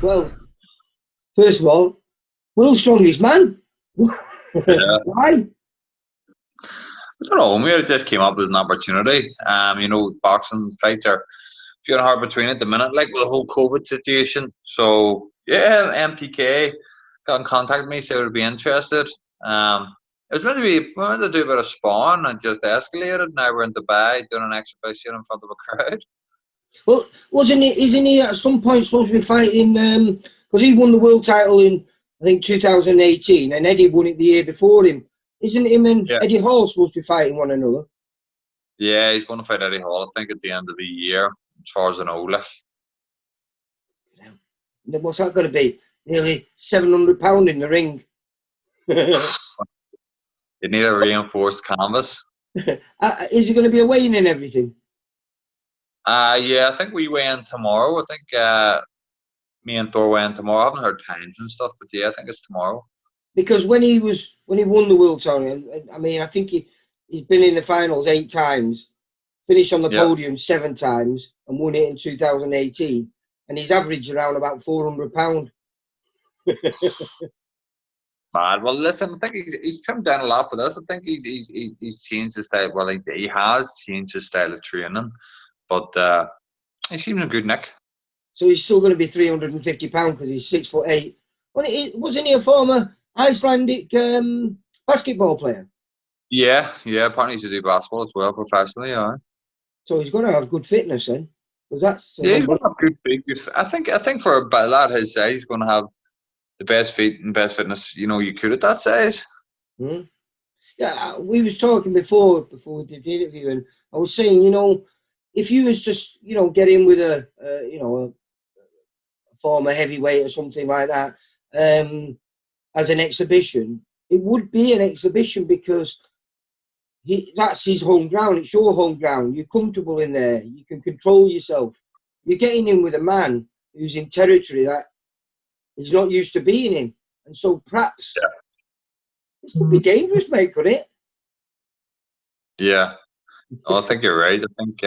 Well, first of all, world's strongest man. Yeah. Why? I don't know. Maybe it just came up as an opportunity. Boxing fights are few and hard between at the minute, like with the whole COVID situation. So yeah, MTK got in contact with me, said would be interested. It was meant to be we wanted to do a bit of spawn and just escalated. Now we're in Dubai doing an exhibition in front of a crowd. Well, isn't he at some point supposed to be fighting? Because he won the world title in, I think, 2018, and Eddie won it the year before him. Isn't him and Eddie Hall supposed to be fighting one another? Yeah, he's going to fight Eddie Hall, I think, at the end of the year, as far as I know. What's that going to be? Nearly £700 in the ring. You need a reinforced canvas. Is it going to be a weigh-in and everything? Yeah, I think we weigh in tomorrow. I think me and Thor weigh in tomorrow. I haven't heard times and stuff, but yeah, I think it's tomorrow. Because when he won the world title, I mean, I think he's been in the finals 8 times, finished on the podium 7 times, and won it in 2018. And he's averaged around about £400. Mad. Well, listen, I think he's trimmed down a lot for this. I think he's changed his style. Well, he has changed his style of training, but he seems in good nick. So he's still going to be £350 because he's 6'8". Wasn't he a former Icelandic basketball player? Yeah. Apparently, he used to do basketball as well professionally. Yeah. So he's going to have good fitness then, because that's he's going to have good fitness. I think for a lad his size, he's going to have the best feet and best fitness you could at that size. Mm. Yeah, we was talking before we did the interview, and I was saying, if you was just get in with a former heavyweight or something like that as an exhibition, it would be an exhibition because that's his home ground. It's your home ground. You're comfortable in there. You can control yourself. You're getting in with a man who's in territory that he's not used to being in, and so perhaps this could be dangerous, mate. Could it? Yeah, I think you're right. I think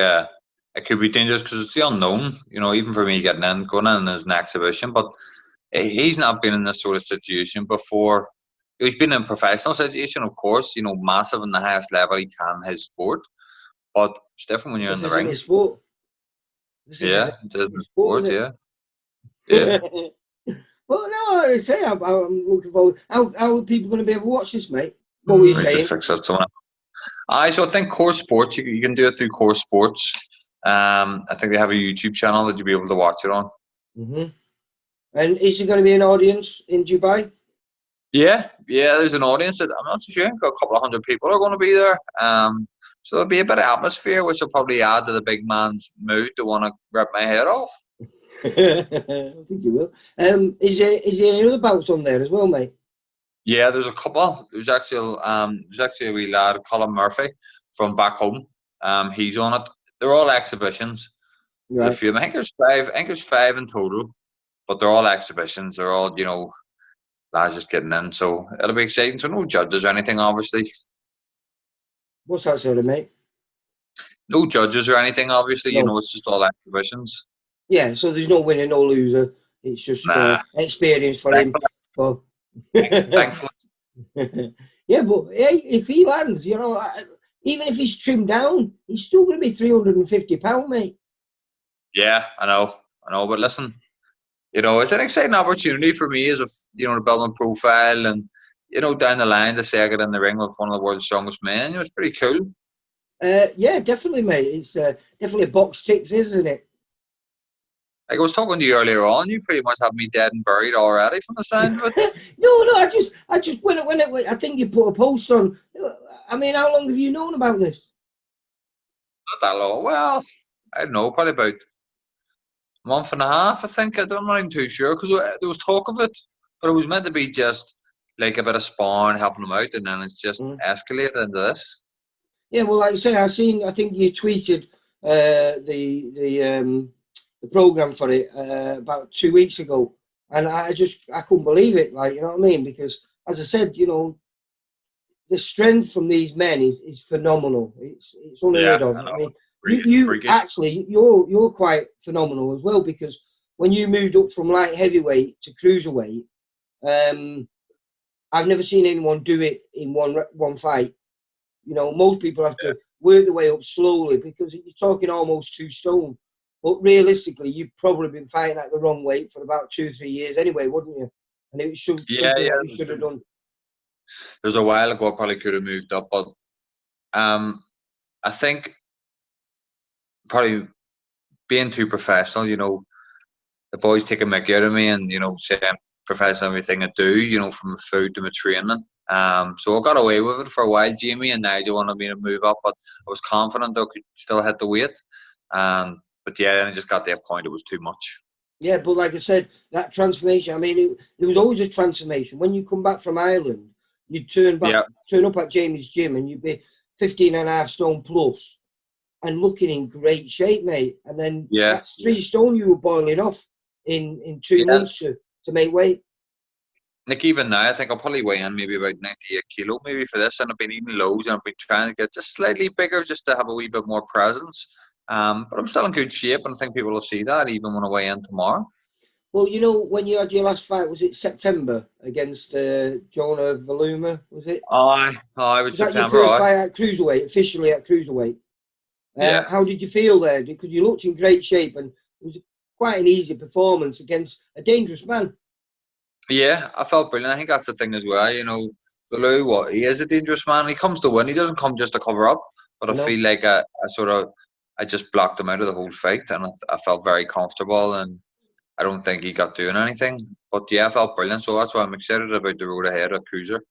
it could be dangerous because it's the unknown. Even for me going in as an exhibition, but he's not been in this sort of situation before. He's been in a professional situation, of course. Massive in the highest level he can his sport, but it's different when you're in the ring. His sport. It is his sport. Yeah. Well, no, I say I'm looking forward. How are people going to be able to watch this, mate? What were you saying? Just fix that someone. I think Core Sports. You can do it through Core Sports. I think they have a YouTube channel that you'll be able to watch it on. Mm-hmm. And is there going to be an audience in Dubai? Yeah. There's an audience. I'm not too sure. A couple of hundred people are going to be there. So there'll be a bit of atmosphere, which will probably add to the big man's mood to want to rip my head off. I think you will. Is there any other bouts on there as well, mate? Yeah, there's a couple. There's actually a wee lad, Colin Murphy, from back home. He's on it. They're all exhibitions. Right. There's a few. I think there's 5 in total, but they're all exhibitions. They're all lads just getting in. So it'll be exciting. So no judges or anything, obviously. What's that sort of, mate? No judges or anything, obviously. No. It's just all exhibitions. Yeah, so there's no winner, no loser. It's just experience for him. Thankfully. Yeah, but hey, if he lands, even if he's trimmed down, he's still going to be £350, mate. Yeah, I know. But listen, it's an exciting opportunity for me as to build my profile and, down the line to say I get in the ring with one of the world's strongest men. It's pretty cool. Yeah, definitely, mate. It's definitely a box ticks, isn't it? Like I was talking to you earlier on, you pretty much have me dead and buried already from the sound of it. No, I just when I think you put a post on. I mean, how long have you known about this? Not that long. Well, I don't know, probably about a month and a half, I think. I'm not even too sure because there was talk of it, but it was meant to be just like a bit of spawn helping them out, and then it's just escalated into this. Yeah, well, like I say, I think you tweeted the program for it about 2 weeks ago, and I couldn't believe it. Like, you know what I mean? Because as I said, the strength from these men is phenomenal. It's unheard of. I mean, you're quite phenomenal as well because when you moved up from light heavyweight to cruiserweight, I've never seen anyone do it in one fight. You know, most people have to work their way up slowly because you're talking almost 2 stone. But realistically, you've probably been fighting at the wrong weight for about 2 or 3 years anyway, wouldn't you? And it was something that you should have done. There's a while ago I probably could have moved up, but I think probably being too professional, you know, the boys take a mick out of me and, you know, say I'm professional everything I do, you know, from food to my training. So I got away with it for a while. Jamie and Nigel wanted me to move up, but I was confident I could still hit the weight. But yeah, then I just got to a point it was too much. Yeah, but like I said, that transformation, I mean, there was always a transformation. When you come back from Ireland, you'd turn up at Jamie's gym and you'd be 15.5 stone plus and looking in great shape, mate. And then that's 3 stone you were boiling off in 2 months to make weight. Like even now, I think I'll probably weigh in maybe about 98 kilo maybe for this, and I've been eating loads and I've been trying to get just slightly bigger just to have a wee bit more presence. But I'm still in good shape, and I think people will see that even when I weigh in tomorrow. Well, you know, when you had your last fight, was it September against Jonah Valuma, was it? Aye, it was that September. Your first fight at cruiserweight, officially at cruiserweight? How did you feel there? Because you looked in great shape and it was quite an easy performance against a dangerous man. Yeah, I felt brilliant. I think that's the thing as well. You know, Valou, he is a dangerous man. He comes to win. He doesn't come just to cover up. But I feel like I just blocked him out of the whole fight, and I felt very comfortable. And I don't think he got doing anything. But yeah, I felt brilliant. So that's why I'm excited about the road ahead at cruiser.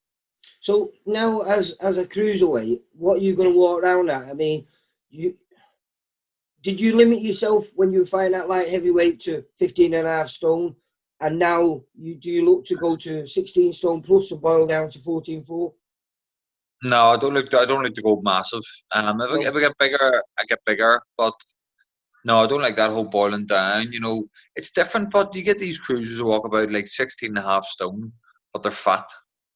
So now, as a cruiserweight, what are you going to walk around at? I mean, did you limit yourself when you were fighting at light heavyweight to 15.5 stone? And now, do you look to go to 16 stone plus and boil down to 14.4? No, I don't look to go massive. If I get bigger, I get bigger. But no, I don't like that whole boiling down. You know, it's different. But you get these cruisers who walk about like 16.5 stone, but they're fat.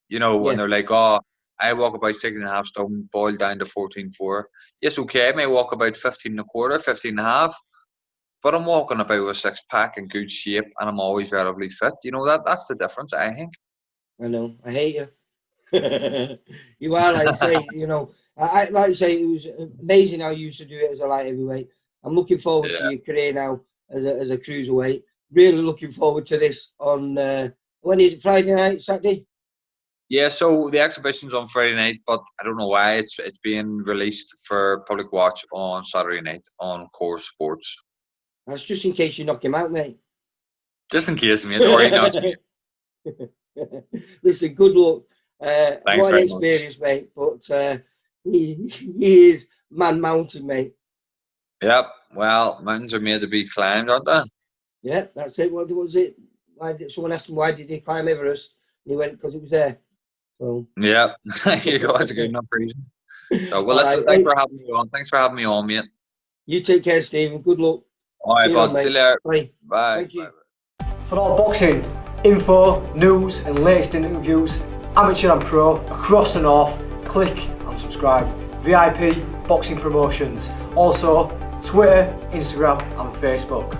You know, and they're like, oh, I walk about 16.5 stone, boiled down to 14.4. Yes, okay, I may walk about 15.25, 15.5. But I'm walking about with a 6-pack in good shape, and I'm always relatively fit. You know, that's the difference, I think. I know. I hate you. You are, like I say, you know, I like to say it was amazing how you used to do it as a light heavyweight. I'm looking forward to your career now as a cruiserweight. Really looking forward to this on, when is it, Friday night, Saturday? Yeah, so the exhibition's on Friday night, but I don't know why it's being released for public watch on Saturday night on Core Sports. That's just in case you knock him out, mate. Just in case, mate. Or he knocks me. Listen, good luck. What an experience, mate. But he is man mountain, mate. Yep. Well, mountains are made to be climbed, aren't they? Yeah, that's it. What was it? Someone asked him why did he climb Everest? And he went because it was there. So. Yeah, you go. That's a good enough reason. So, well, listen. Thanks for having me on. Thanks for having me on, mate. You take care, Stephen. Good luck. All right, bud. See you later. Bye. Bye. Thank you. For all boxing info, news, and latest interviews, amateur and pro across the north, click and subscribe. VIP Boxing Promotions. Also, Twitter, Instagram, and Facebook.